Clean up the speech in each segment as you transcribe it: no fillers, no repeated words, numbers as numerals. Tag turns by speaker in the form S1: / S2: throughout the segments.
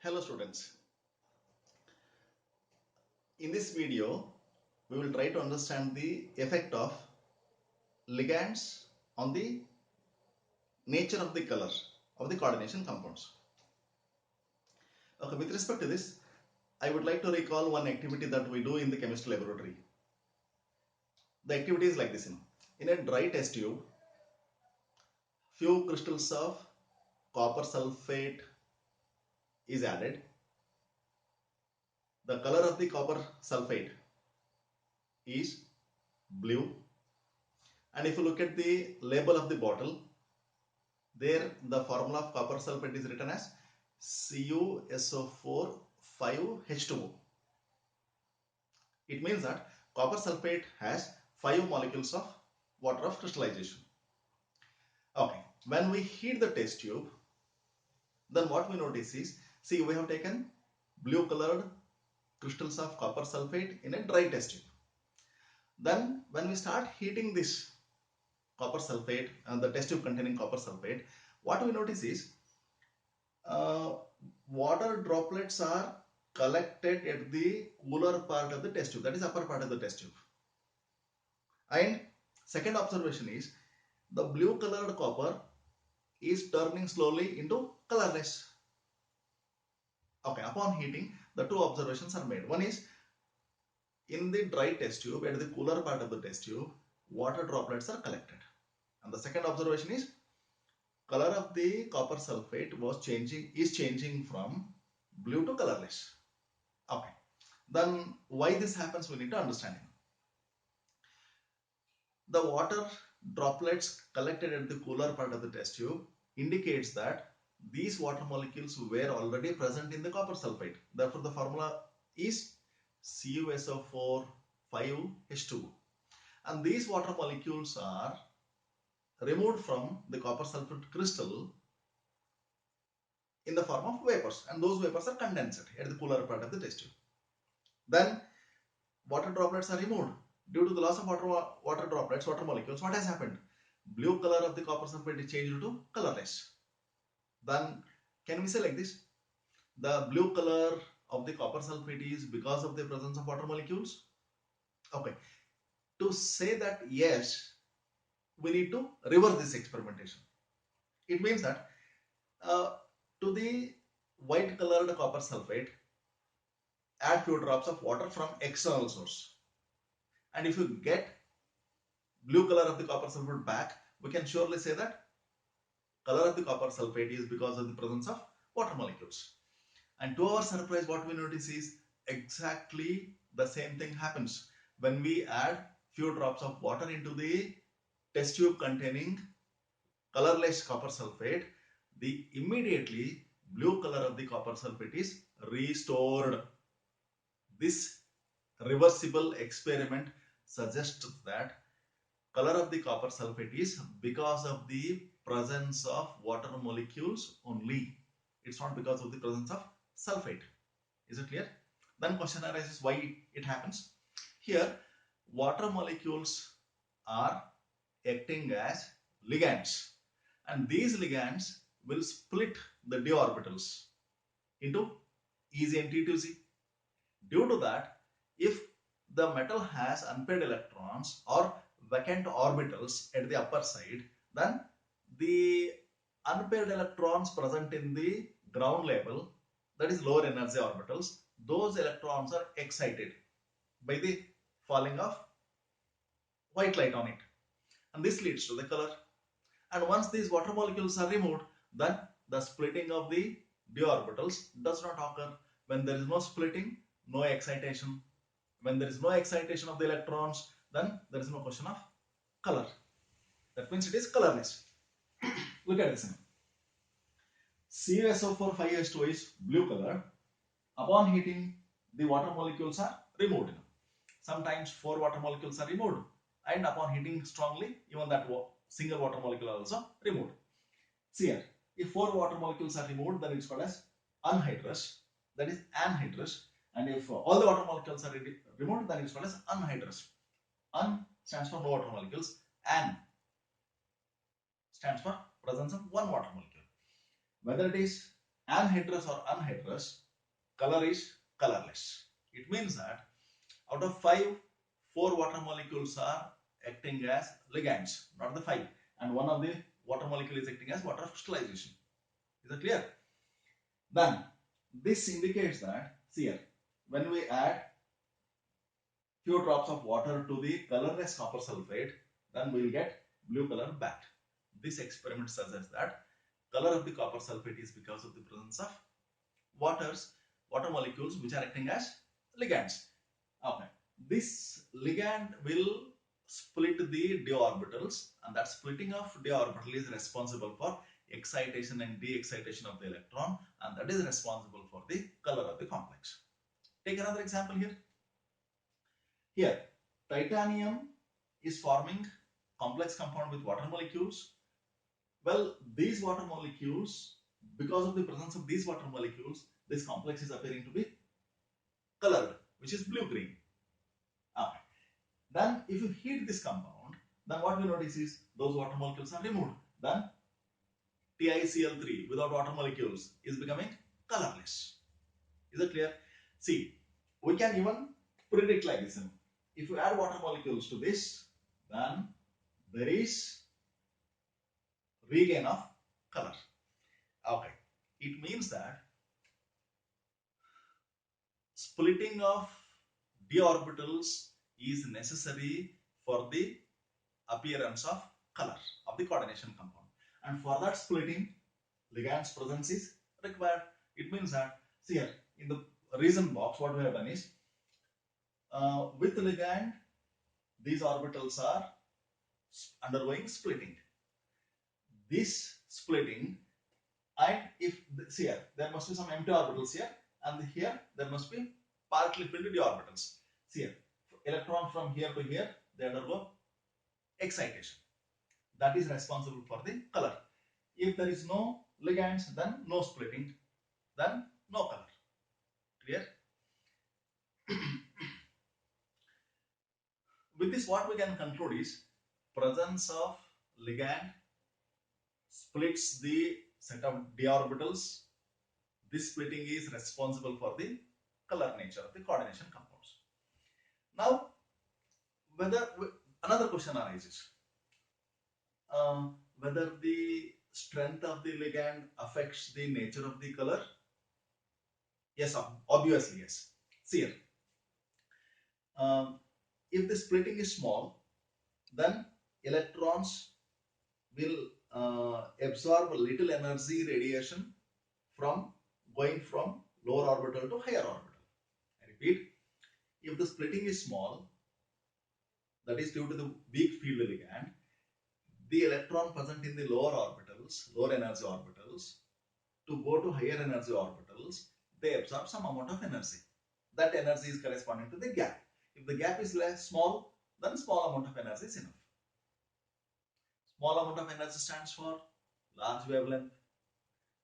S1: Hello students, in this video we will try to understand the effect of ligands on the nature of the color of the coordination compounds. Okay, with respect to this, I would like to recall one activity that we do in the chemistry laboratory. The activity is like this. In a dry test tube, few crystals of copper sulfate is added. The color of the copper sulfate is blue, and if you look at the label of the bottle, there the formula of copper sulfate is written as CuSO4 5H2O. It means that copper sulfate has 5 molecules of water of crystallization. Okay, when we heat the test tube, then what we notice is, see, we have taken blue colored crystals of copper sulfate in a dry test tube. Then when we start heating this copper sulfate and the test tube containing copper sulfate, what we notice is water droplets are collected at the cooler part of the test tube, that is upper part of the test tube. And second observation is the blue colored copper is turning slowly into colorless. Okay, upon heating, the two observations are made. One is in the dry test tube, at the cooler part of the test tube, water droplets are collected. And the second observation is color of the copper sulfate is changing from blue to colorless. Okay, then why this happens we need to understand. The water droplets collected at the cooler part of the test tube indicates that these water molecules were already present in the copper sulfate. Therefore, the formula is CuSO4 5H2O. And these water molecules are removed from the copper sulfate crystal in the form of vapors, and those vapors are condensed at the cooler part of the test tube. Then water droplets are removed. Due to the loss of water droplets, water molecules, what has happened? Blue color of the copper sulfate is changed to colorless. Then can we say like this? The blue color of the copper sulfate is because of the presence of water molecules? Okay. To say that yes, we need to reverse this experimentation. It means that to the white colored copper sulfate, add few drops of water from external source. And if you get blue color of the copper sulfate back, we can surely say that color of the copper sulfate is because of the presence of water molecules. And to our surprise, what we notice is exactly the same thing happens when we add few drops of water into the test tube containing colorless copper sulfate. The immediately blue color of the copper sulfate is restored. This reversible experiment suggests that color of the copper sulfate is because of the presence of water molecules only. It's not because of the presence of sulfate. Is it clear? Then question arises why it happens. Here, water molecules are acting as ligands, and these ligands will split the d orbitals into EZ and T2Z. Due to that, if the metal has unpaired electrons or vacant orbitals at the upper side, then the unpaired electrons present in the ground level, that is lower energy orbitals, those electrons are excited by the falling of white light on it, and this leads to the color. And once these water molecules are removed, then the splitting of the d orbitals does not occur. When there is no splitting, no excitation. When there is no excitation of the electrons, then there is no question of color. That means it is colorless. Look at this. CuSO4 5H2O is blue color. Upon heating, the water molecules are removed. Sometimes 4 water molecules are removed, and upon heating strongly, even that single water molecule are also removed. See here, if 4 water molecules are removed, then it's called as anhydrous, that is anhydrous. And if all the water molecules are removed, then it's called as anhydrous. An stands for no water molecules, an stands for presence of one water molecule. Whether it is anhydrous or unhydrous, color is colorless. It means that out of 5, 4 water molecules are acting as ligands, not the 5, and one of the water molecule is acting as water crystallization. Is that clear? Then this indicates that, see here, when we add few drops of water to the colorless copper sulfate, then we will get blue color back. This experiment suggests that color of the copper sulfate is because of the presence of water molecules which are acting as ligands. Okay. This ligand will split the d orbitals, and that splitting of d orbital is responsible for excitation and de-excitation of the electron, and that is responsible for the color of the complex. Take another example here. Here, titanium is forming complex compound with water molecules. Well, these water molecules, because of the presence of these water molecules, this complex is appearing to be colored, which is blue-green. Okay. Then, if you heat this compound, then what we notice is those water molecules are removed. Then, TiCl3 without water molecules is becoming colorless. Is it clear? See, we can even predict like this. If you add water molecules to this, then there is regain of color. Okay. It means that splitting of d orbitals is necessary for the appearance of color of the coordination compound. And for that splitting, ligand's presence is required. It means that, see here, in the reason box, what we have done is, with ligand, these orbitals are undergoing splitting. This splitting, and if, see here, there must be some empty orbitals here, and here there must be partly filled d orbitals. See here, electron from here to here, they undergo excitation. That is responsible for the color. If there is no ligands, then no splitting, then no color. Clear? With this, what we can conclude is presence of ligand splits the set of d orbitals. This splitting is responsible for the color nature of the coordination compounds. Now, another question arises, whether the strength of the ligand affects the nature of the color. Yes, obviously yes. See here, if the splitting is small, then electrons will absorb little energy radiation from going from lower orbital to higher orbital. I repeat, if the splitting is small, that is due to the weak field ligand, the electron present in the lower orbitals, lower energy orbitals, to go to higher energy orbitals, they absorb some amount of energy. That energy is corresponding to the gap. If the gap is small, then small amount of energy is enough. Small amount of energy stands for large wavelength.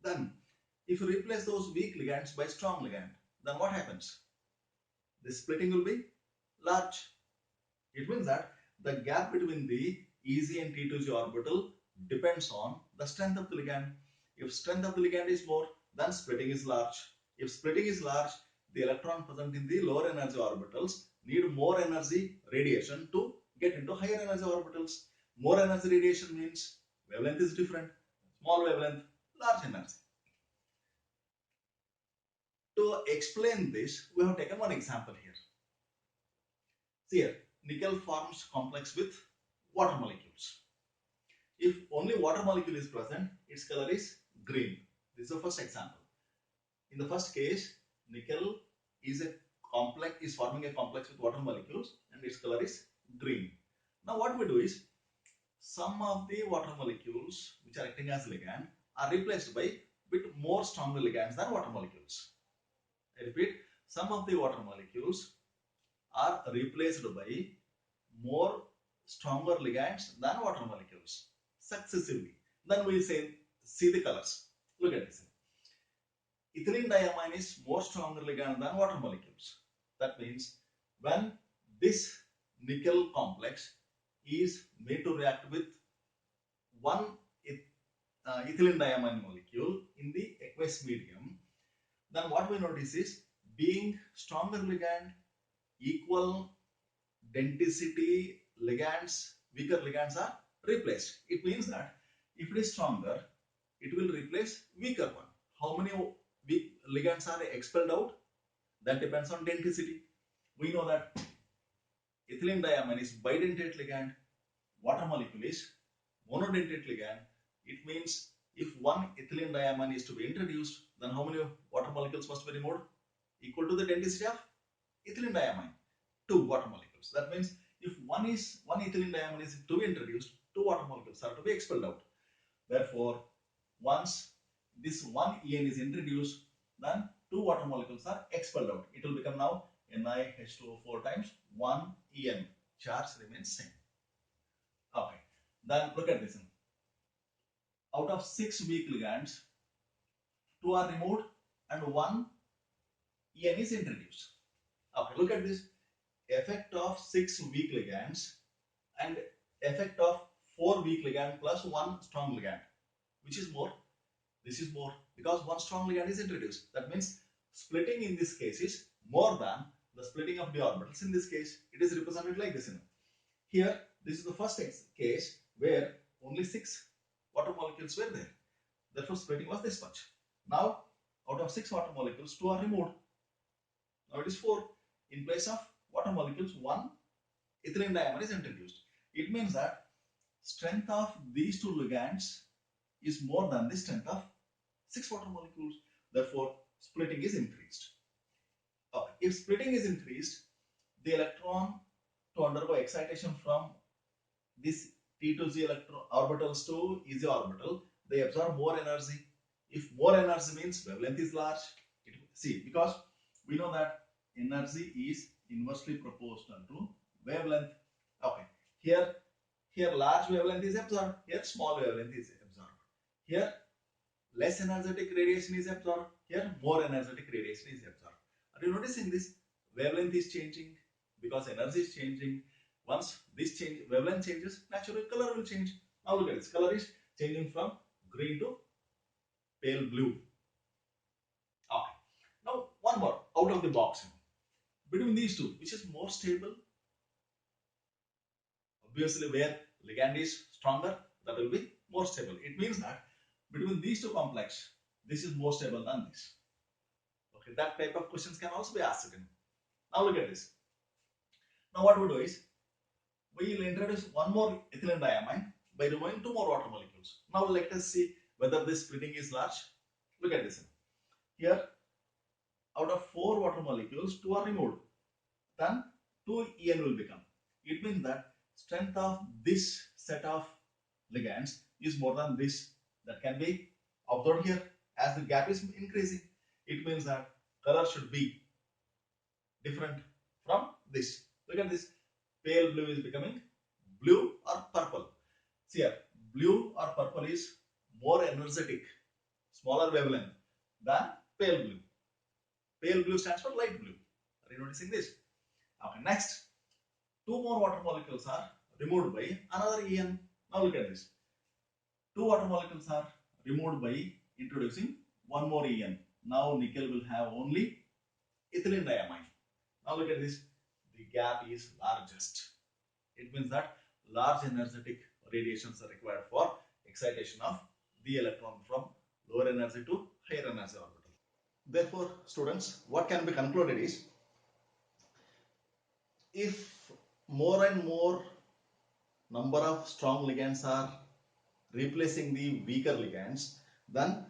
S1: Then, if you replace those weak ligands by strong ligand, then what happens? The splitting will be large. It means that the gap between the EZ and T2G orbital depends on the strength of the ligand. If strength of the ligand is more, then splitting is large. If splitting is large, the electron present in the lower energy orbitals need more energy radiation to get into higher energy orbitals. More energy radiation means wavelength is different. Small wavelength, large energy. To explain this, we have taken one example here. See here, nickel forms complex with water molecules. If only water molecule is present, its color is green. This is the first example. In the first case, nickel is forming a complex with water molecules, and its color is green. Now what we do is, some of the water molecules which are acting as ligand are replaced by bit more stronger ligands than water molecules. I repeat, some of the water molecules are replaced by more stronger ligands than water molecules successively. Then we see the colors. Look at this. Ethylene diamine is more stronger ligand than water molecules. That means when this nickel complex is made to react with one ethylene diamine molecule in the aqueous medium, then what we notice is being stronger ligand, equal density ligands, weaker ligands are replaced. It means that if it is stronger, it will replace weaker one. How many weak ligands are expelled out? That depends on density. We know that ethylene diamine is bidentate ligand, water molecule is monodentate ligand. It means if one ethylene diamine is to be introduced, then how many water molecules must be removed? Equal to the density of ethylene diamine, 2 water molecules. That means if one ethylene diamine is to be introduced, 2 water molecules are to be expelled out. Therefore, once this one EN is introduced, then 2 water molecules are expelled out. It will become now NiH2O4 times 1 En. Charge remains same. Okay. Then look at this. Out of 6 weak ligands, 2 are removed and 1 En is introduced. Okay, look at this. Effect of 6 weak ligands and effect of 4 weak ligand plus 1 strong ligand. Which is more? This is more because 1 strong ligand is introduced. That means splitting in this case is more than the splitting of d orbitals. In this case, it is represented like this. Here, this is the first case where only 6 water molecules were there. Therefore, splitting was this much. Now, out of 6 water molecules, 2 are removed. Now it is 4. In place of water molecules, 1 ethylene diamine is introduced. It means that strength of these 2 ligands is more than the strength of 6 water molecules. Therefore, splitting is increased. If splitting is increased, the electron to undergo excitation from this T2Z electron orbitals to EZ orbital, they absorb more energy. If more energy means wavelength is large. See, because we know that energy is inversely proportional to wavelength. Okay, here large wavelength is absorbed. Here small wavelength is absorbed. Here less energetic radiation is absorbed. Here more energetic radiation is absorbed. Are you noticing this? Wavelength is changing because energy is changing. Once this wavelength changes, naturally color will change. Now look at this. Color is changing from green to pale blue. Okay. Now one more out of the box. Between these two, which is more stable? Obviously, where ligand is stronger, that will be more stable. It means that between these two complex, this is more stable than this. Okay, that type of questions can also be asked again. Now look at this. Now what we do is, we will introduce one more ethylene diamine by removing 2 more water molecules. Now let us see whether this splitting is large. Look at this. Here, out of 4 water molecules, 2 are removed. Then 2 En will become. It means that strength of this set of ligands is more than this. That can be observed here as the gap is increasing. It means that color should be different from this. Look at this. Pale blue is becoming blue or purple. See here, blue or purple is more energetic, smaller wavelength than pale blue. Pale blue stands for light blue. Are you noticing this? Okay, next, 2 more water molecules are removed by another En. Now look at this. 2 water molecules are removed by introducing 1 more En. Now nickel will have only ethylene diamine. Now look at this. The gap is largest. It means that large energetic radiations are required for excitation of the electron from lower energy to higher energy orbital. Therefore, students, what can be concluded is, if more and more number of strong ligands are replacing the weaker ligands, then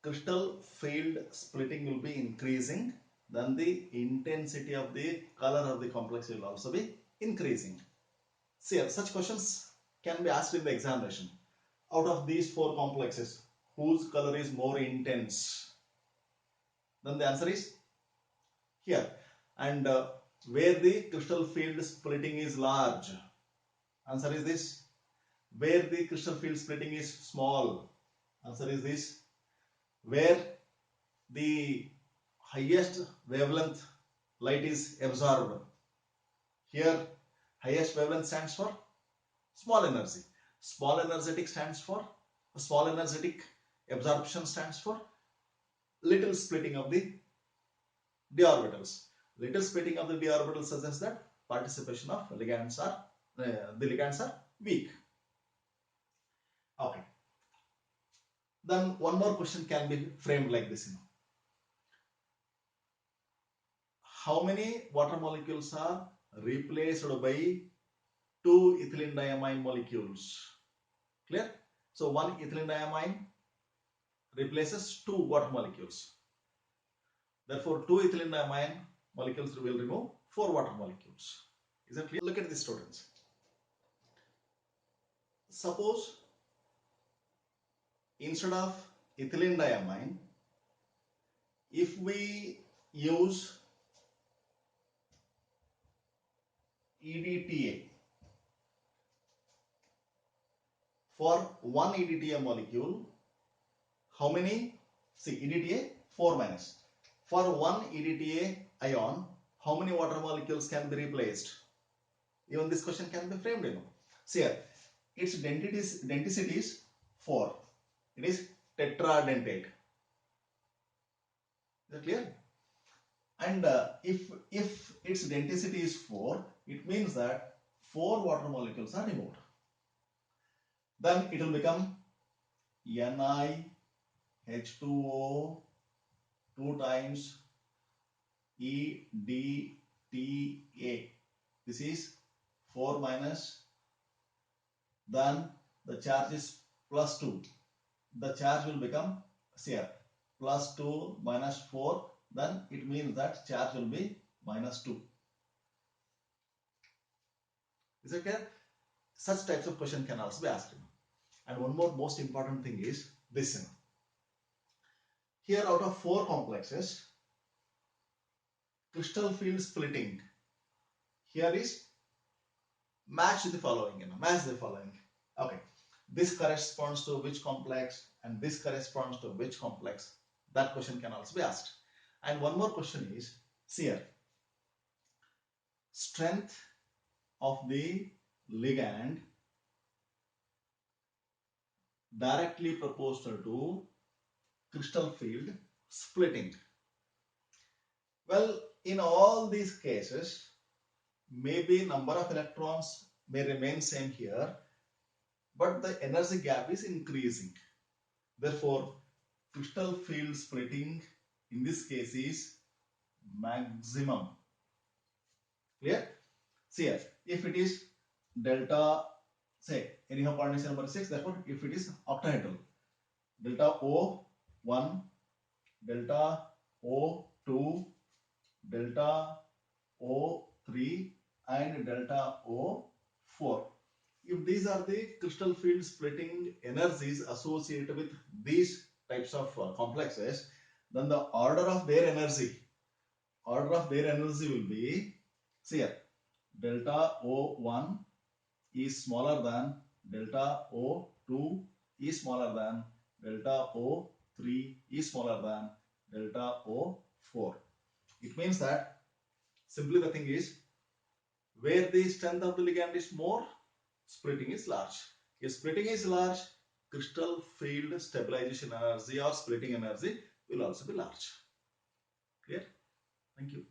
S1: crystal field splitting will be increasing, then the intensity of the color of the complex will also be increasing. See, such questions can be asked in the examination. Out of these 4 complexes, whose color is more intense? Then the answer is here. And where the crystal field splitting is large? Answer is this. Where the crystal field splitting is small? Answer is this. Where the highest wavelength light is absorbed? Here, highest wavelength stands for small energy. Small energetic absorption stands for little splitting of the d orbitals. Little splitting of the d orbitals suggests that participation of ligands are the ligands are weak. Okay. Then one more question can be framed like this. How many water molecules are replaced by two ethylene diamine molecules? Clear? So one ethylene diamine replaces two water molecules. Therefore, two ethylene diamine molecules will remove four water molecules. Is that clear? Look at this, students. Suppose instead of ethylene diamine, if we use EDTA, for one EDTA molecule, how many? See, EDTA 4 minus. For one EDTA ion, how many water molecules can be replaced? Even this question can be framed, See here, its denticity is 4. It is tetradentate. Is that clear? And if its denticity is 4, it means that 4 water molecules are removed. Then it will become NiH2O 2 times EDTA. This is 4 minus. Then the charge is plus 2. The charge will become here plus 2 minus 4. Then it means that charge will be minus 2. Is it clear? Such types of question can also be asked. And one more most important thing is this. Here out of 4 complexes, crystal field splitting here is match the following. Match the following. Okay. This corresponds to which complex and this corresponds to which complex? That question can also be asked. And one more question is, see here, strength of the ligand directly proportional to crystal field splitting. Well, in all these cases, maybe number of electrons may remain same here, but the energy gap is increasing. Therefore, crystal field splitting in this case is maximum. Clear? See here, if it is delta, say anyhow coordination number 6, therefore if it is octahedral, delta O1, delta O2, delta O3 and delta O4. If these are the crystal field splitting energies associated with these types of complexes, then the order of their energy will be, see here, delta O1 is smaller than delta O2 is smaller than delta O3 is smaller than delta O4. It means that simply the thing is, where the strength of the ligand is more, splitting is large. If splitting is large, crystal field stabilization energy or splitting energy will also be large. Clear? Thank you.